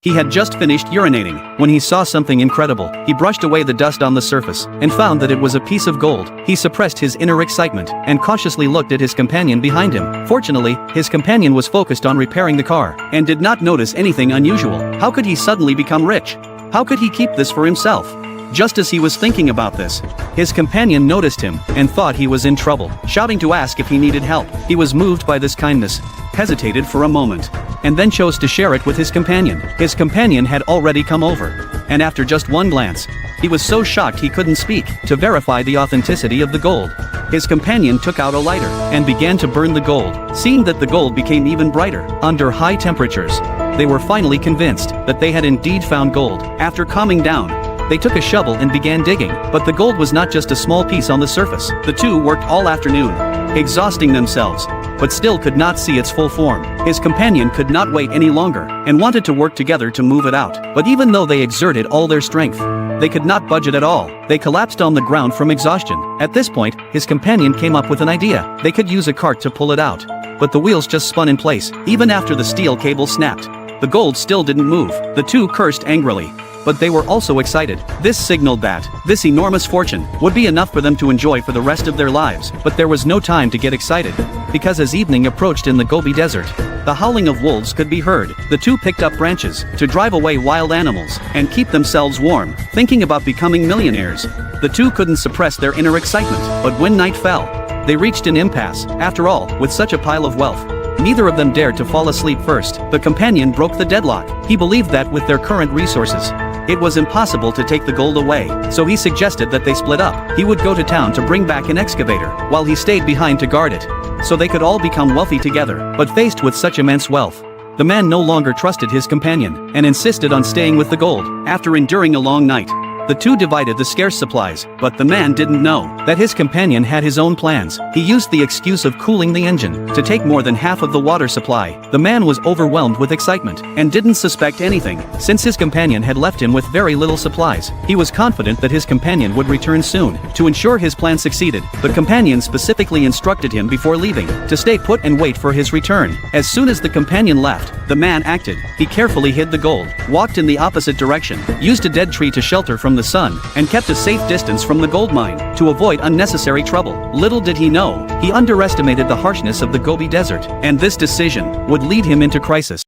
He had just finished urinating when he saw something incredible. He brushed away the dust on the surface and found that it was a piece of gold. He suppressed his inner excitement and cautiously looked at his companion behind him. Fortunately, his companion was focused on repairing the car and did not notice anything unusual. How could he suddenly become rich? How could he keep this for himself? Just as he was thinking about this, his companion noticed him and thought he was in trouble, shouting to ask if he needed help. He was moved by this kindness, hesitated for a moment, and then chose to share it with his companion. His companion had already come over, and after just one glance, he was so shocked he couldn't speak. To verify the authenticity of the gold, his companion took out a lighter and began to burn the gold. Seeing that the gold became even brighter under high temperatures, they were finally convinced that they had indeed found gold. After calming down, they took a shovel and began digging, but the gold was not just a small piece on the surface. The two worked all afternoon, exhausting themselves, but still could not see its full form. His companion could not wait any longer, and wanted to work together to move it out. But even though they exerted all their strength, they could not budge it at all. They collapsed on the ground from exhaustion. At this point, his companion came up with an idea. They could use a cart to pull it out, but the wheels just spun in place. Even after the steel cable snapped, the gold still didn't move. The two cursed angrily, but they were also excited. This signaled that this enormous fortune would be enough for them to enjoy for the rest of their lives. But there was no time to get excited, because as evening approached in the Gobi Desert, the howling of wolves could be heard. The two picked up branches to drive away wild animals and keep themselves warm, thinking about becoming millionaires. The two couldn't suppress their inner excitement, but when night fell, they reached an impasse. After all, with such a pile of wealth, neither of them dared to fall asleep first. The companion broke the deadlock. He believed that with their current resources, it was impossible to take the gold away, so he suggested that they split up. He would go to town to bring back an excavator, while he stayed behind to guard it, so they could all become wealthy together. But faced with such immense wealth, the man no longer trusted his companion, and insisted on staying with the gold. After enduring a long night, the two divided the scarce supplies, but the man didn't know that his companion had his own plans. He used the excuse of cooling the engine to take more than half of the water supply. The man was overwhelmed with excitement and didn't suspect anything, since his companion had left him with very little supplies. He was confident that his companion would return soon. To ensure his plan succeeded, the companion specifically instructed him before leaving to stay put and wait for his return. As soon as the companion left, the man acted. He carefully hid the gold, walked in the opposite direction, used a dead tree to shelter from the sun, and kept a safe distance from the gold mine to avoid unnecessary trouble. Little did he know, he underestimated the harshness of the Gobi Desert, and this decision would lead him into crisis.